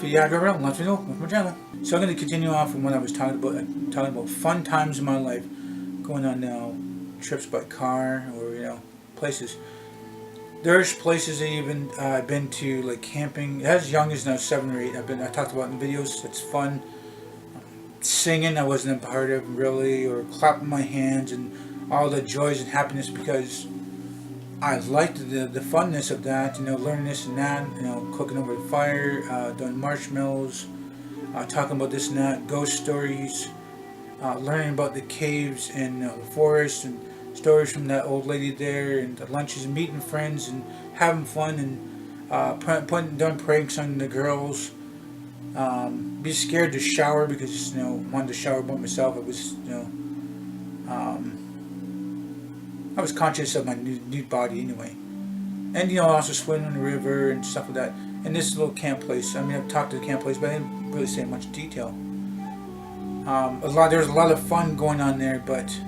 yeah, I drove around LostPhoenixWolf with my channel. So I'm going to continue on from what I was talking about fun times in my life, going on now trips by car or places. There's places I even been to, like camping as young as now 7 or 8. I talked about in videos. It's fun. Singing I wasn't a part of really, or clapping my hands and all the joys and happiness because I liked the funness of that, learning this and that, cooking over the fire, doing marshmallows, talking about this and that, ghost stories, learning about the caves and the forest and stories from that old lady there, and the lunches and meeting friends and having fun and doing pranks on the girls. Be scared to shower because wanted to shower by myself. I was conscious of my nude body anyway, and also swimming in the river and stuff like that. And this little camp place. I mean, I've talked to the camp place, but I didn't really say much detail. There's a lot of fun going on there, but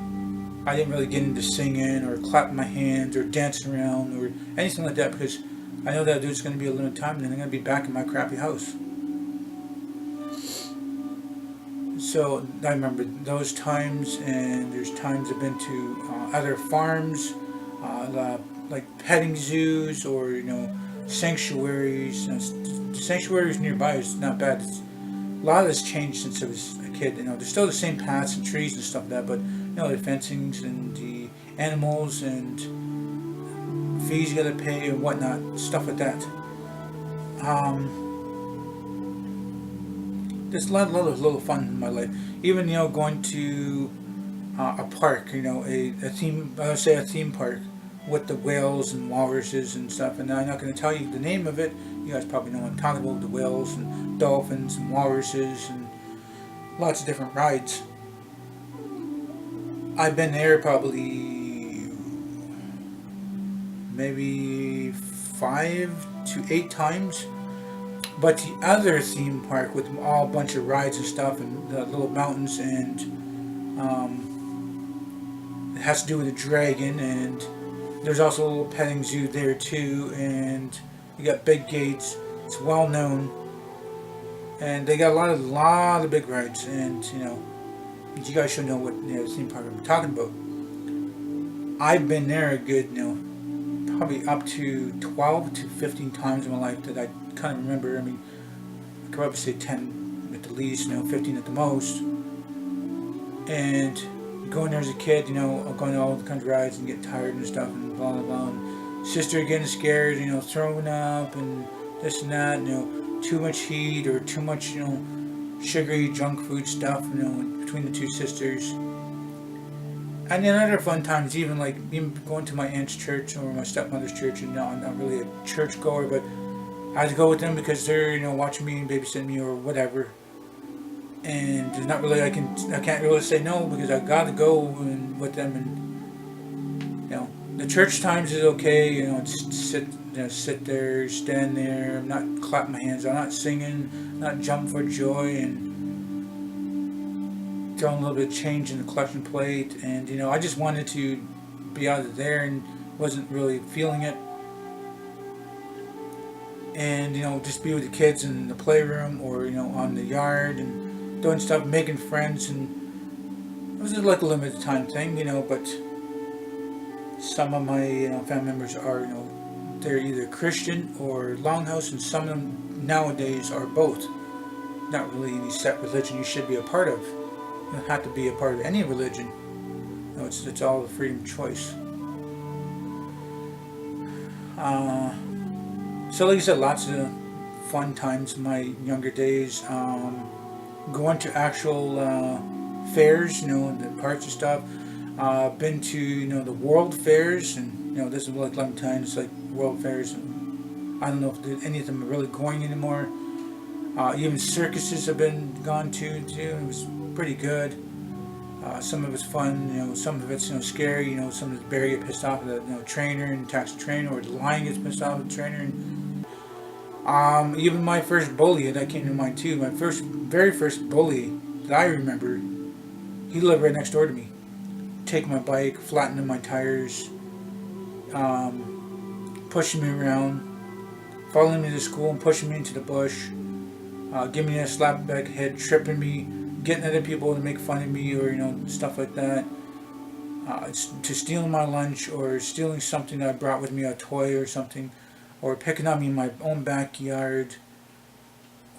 I didn't really get into singing or clapping my hands or dancing around or anything like that because I know that it's going to be a limited time, and then I'm going to be back in my crappy house. So I remember those times, and there's times I've been to other farms, like petting zoos or sanctuaries. The sanctuaries nearby is not bad. A lot of this changed since I was a kid. There's still the same paths and trees and stuff like that, but the fencings and the animals and fees you gotta pay and whatnot, stuff like that. There's a lot of little fun in my life. Even going to a park, a theme. I would say a theme park with the whales and walruses and stuff. And I'm not going to tell you the name of it. You guys probably know what I'm talking about. The whales and dolphins and walruses and lots of different rides. I've been there probably maybe 5 to 8 times. But the other theme park with all a bunch of rides and stuff and the little mountains, and it has to do with a dragon, and there's also a little petting zoo there too, and you got big gates. It's well known, and they got a lot of big rides, and you guys should know what theme park I'm talking about. I've been there a good probably up to 12 to 15 times in my life that I kind of remember. I mean, I could probably say 10 at the least, 15 at the most. And going there as a kid, going to all the country rides and get tired and stuff and blah blah blah. And sister getting scared, throwing up and this and that, too much heat or too much, sugary junk food stuff, between the two sisters. And then other fun times, even going to my aunt's church or my stepmother's church, and I'm not really a church goer, but I had to go with them because they're watching me and babysitting me or whatever. And there's not really I can't really say no because I got to go with them, and the church times is okay. Just sit there, stand there. I'm not clapping my hands. I'm not singing, not jumping for joy, and throwing a little bit of change in the collection plate, and I just wanted to be out of there and wasn't really feeling it, and just be with the kids in the playroom or on the yard and doing stuff, making friends, and it was like a limited time thing, but some of my family members are they're either Christian or Longhouse, and some of them nowadays are both. Not really any set religion you should be a part of. You don't have to be a part of any religion. It's all the freedom of choice. So like I said, lots of fun times in my younger days. Going to actual fairs, the parks and stuff. Been to the world fairs, and this is like Clementine. It's like world fairs. I don't know if any of them are really going anymore. Even circuses have been gone to too. It was pretty good. Some of it's fun, some of it's scary. Some of the bear get pissed off at the trainer and attacks the trainer, or the lion gets pissed off at the trainer. And even my first bully that came to mind too. My very first bully that I remember, he lived right next door to me. Take my bike, flattening my tires, pushing me around, following me to school and pushing me into the bush. giving me a slap back head, tripping me, getting other people to make fun of me, or stuff like that. To stealing my lunch, or stealing something that I brought with me, a toy or something, or picking on me in my own backyard,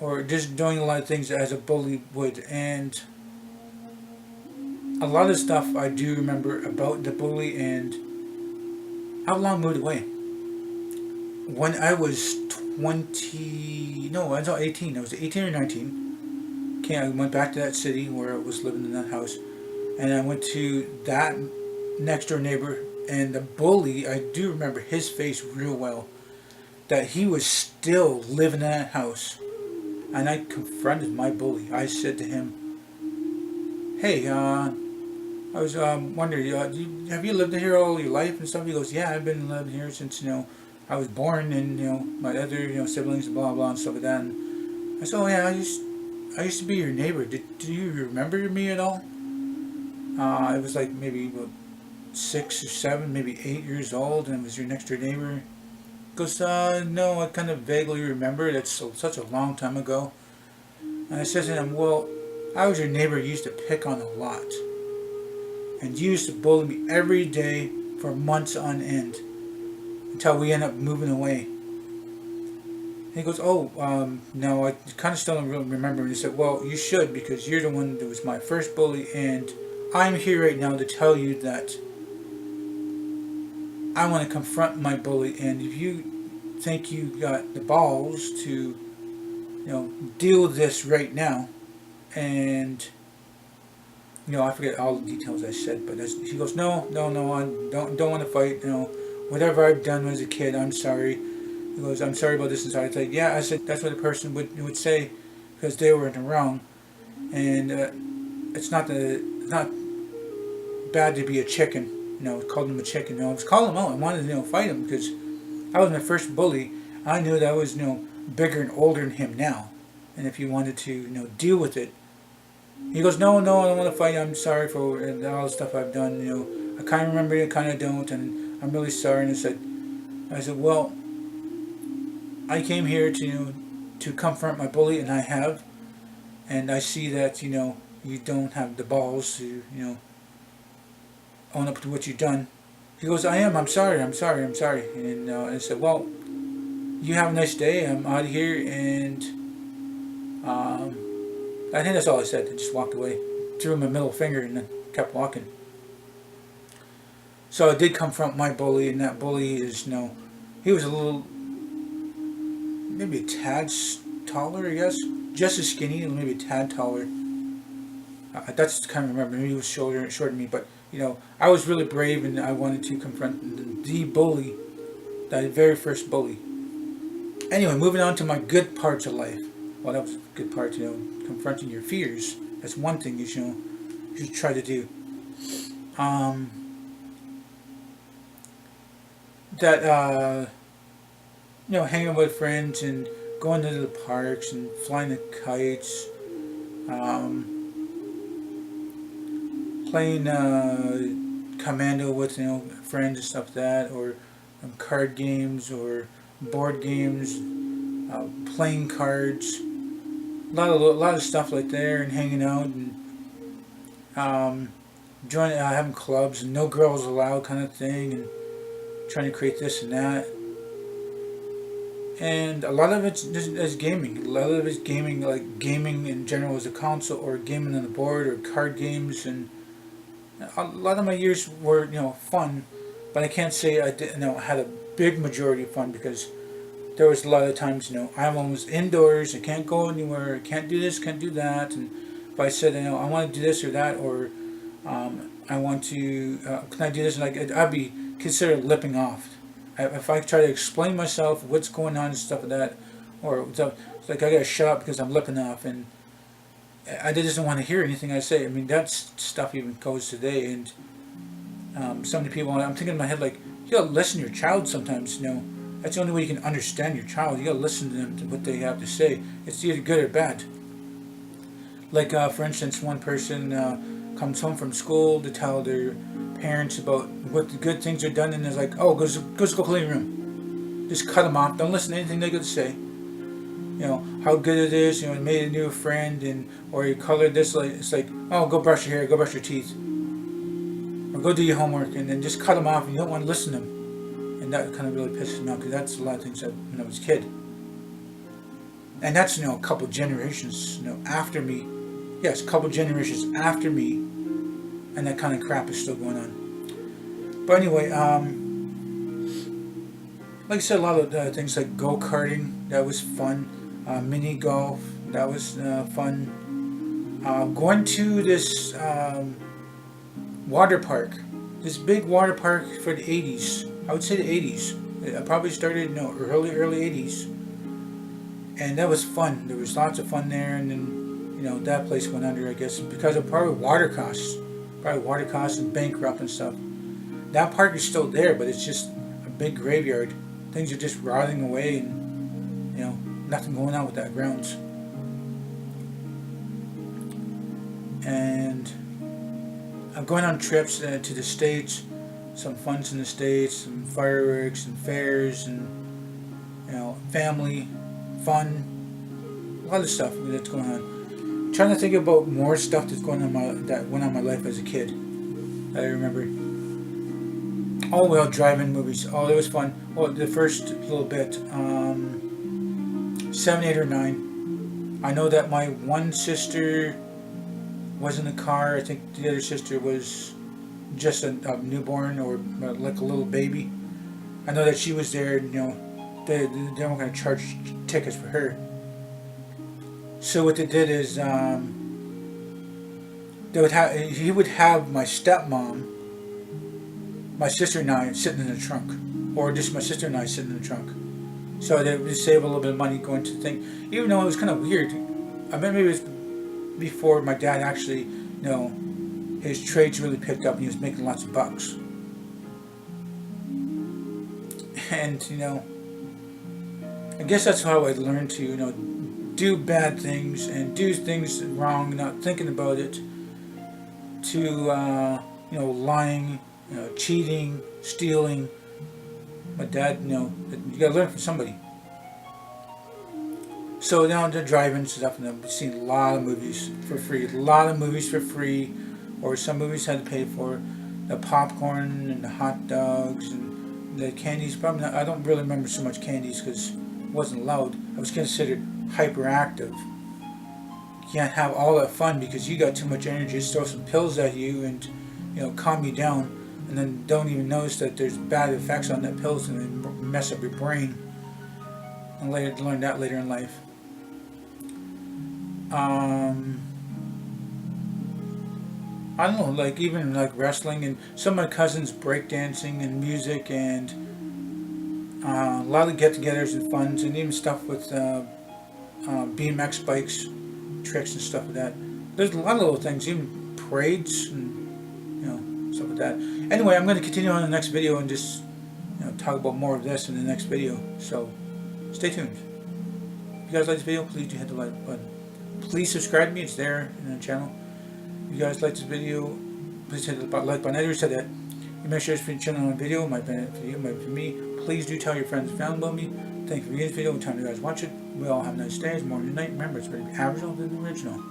or just doing a lot of things as a bully would. And a lot of stuff I do remember about the bully and how long moved away. When I was 20, no, I was 18. I was 18 or 19. Okay, I went back to that city where I was living in that house, and I went to that next door neighbor, and the bully, I do remember his face real well, that he was still living in that house. And I confronted my bully. I said to him, hey, I was wondering, have you lived here all your life and stuff? He goes, yeah, I've been living here since, I was born, and, my other, siblings, blah, blah, and stuff like that. And I said, oh, yeah, I used to be your neighbor. Do you remember me at all? I was like maybe about 6 or 7, maybe 8 years old, and I was your next door neighbor. He goes, no, I kind of vaguely remember. That's such a long time ago. And I said to him, well, I was your neighbor you used to pick on a lot. And you used to bully me every day for months on end, until we end up moving away. And he goes, oh, no, I kind of still don't really remember. And he said, well, you should, because you're the one that was my first bully, and I'm here right now to tell you that I want to confront my bully, and if you think you got the balls to, deal with this right now, and, I forget all the details I said, but he goes, no, I don't want to fight, whatever I've done as a kid, I'm sorry. He goes, I'm sorry about this and sorry. I said, yeah, I said, that's what a person would say, because they were in the wrong, and it's not bad to be a chicken. Called him a chicken. I was calling him out. I wanted to, fight him, because I was my first bully. I knew that I was, bigger and older than him now. And if he wanted to, deal with it. He goes, no, I don't want to fight you. I'm sorry for all the stuff I've done. I kind of remember it, kind of don't, and I'm really sorry. And I said, well, I came here to confront my bully, and I have. And I see that, you don't have the balls to, own up to what you've done. He goes, I'm sorry. And I said, well, you have a nice day. I'm out of here. And I think that's all I said. I just walked away, threw him a middle finger, and then kept walking. So I did confront my bully, and that bully is, he was a little, maybe a tad taller, I guess. Just as skinny, maybe a tad taller. That's kind of remember. Maybe he was shorter than me, but I was really brave, and I wanted to confront the bully, that very first bully. Anyway, moving on to my good parts of life. Well, that was a good part, confronting your fears. That's one thing you should try to do. Hanging with friends and going to the parks and flying the kites. Playing Commando with friends and stuff like that, or card games or board games, playing cards, a lot of stuff like there, and hanging out and joining having clubs and no girls allowed kind of thing, and trying to create this and that. And a lot of it's just gaming. A lot of it's gaming, like gaming in general as a console, or gaming on the board, or card games. And a lot of my years were, fun, but I can't say I did, had a big majority of fun, because there was a lot of times, I'm almost indoors, I can't go anywhere, I can't do this, can't do that, and if I said, I want to do this or that, or I want to, can I do this, and I'd be considered lipping off. If I try to explain myself, what's going on and stuff like that, or it's like I gotta shut up because I'm lipping off, and I just don't want to hear anything I say. I mean, that stuff even goes today, and so many people, I'm thinking in my head, like, you gotta listen to your child sometimes, That's the only way you can understand your child. You gotta listen to them, to what they have to say. It's either good or bad. Like, for instance, one person comes home from school to tell their parents about what the good things are done, and is like, oh, go clean your room. Just cut them off. Don't listen to anything they got to say. you know, how good it is, you know, made a new friend, and or you colored this, like, it's like, oh, go brush your hair, go brush your teeth, or go do your homework, and then just cut them off, and you don't want to listen to them. And that kind of really pisses me off, because that's a lot of things that when I was a kid. And that's, you know, a couple generations, you know, after me. Yes, a couple generations after me, and that kind of crap is still going on. But anyway, like I said, a lot of things like go-karting, that was fun. Mini golf, that was fun. Going to this water park, this big water park for the 80s. I would say the 80s. It probably started, you know, early 80s. And that was fun. There was lots of fun there, and then, you know, that place went under, I guess, because of probably water costs. Probably water costs and bankrupt and stuff. That park is still there, but it's just a big graveyard. Things are just rotting away, and, you know, nothing going on with that grounds. And I'm going on trips to the States, some fun's in the States, some fireworks and fairs, and, you know, family, fun, a lot of stuff that's going on. I'm trying to think about more stuff that's going on that went on in my life as a kid that I remember. Oh well, drive-in movies. Oh, that was fun. Well, the first little bit, 7, 8, or 9. I know that my one sister was in the car. I think the other sister was just a newborn, or like a little baby. I know that she was there. You know, they weren't going to charge tickets for her. So what they did is he would have my stepmom, my sister and I sitting in the trunk, or just my sister and I sitting in the trunk. So they would save a little bit of money going to the thing. Even though it was kind of weird. I remember it was before my dad actually, you know, his trades really picked up and he was making lots of bucks. And, you know, I guess that's how I learned to, you know, do bad things and do things wrong, not thinking about it, to, you know, lying, you know, cheating, stealing. My dad, you know, you gotta learn from somebody. So now they're driving stuff, and I've seen a lot of movies for free. Or some movies had to pay for the popcorn and the hot dogs and the candies. Probably not, I don't really remember so much candies because it wasn't allowed. I was considered hyperactive. You can't have all that fun because you got too much energy. Just throw some pills at you and, you know, calm you down, and then don't even notice that there's bad effects on that pills and they mess up your brain. And later learn that later in life. I don't know, like even like wrestling, and some of my cousins breakdancing and music, and a lot of get-togethers and funs, and even stuff with BMX bikes, tricks and stuff like that. There's a lot of little things, even parades and, you know, stuff like that. Anyway, I'm going to continue on the next video and just, you know, talk about more of this in the next video. So stay tuned. If you guys like this video, please do hit the like button. Please subscribe to me, it's there in the channel. If you guys like this video, please hit the like button. I already said that. You make sure it's for the channel on video, might benefit for you, might be for me. Please do tell your friends and family about me. Thank you for this video and time you guys watch it. We all have nice days, morning and night. Remember, it's better to be Aboriginal than original.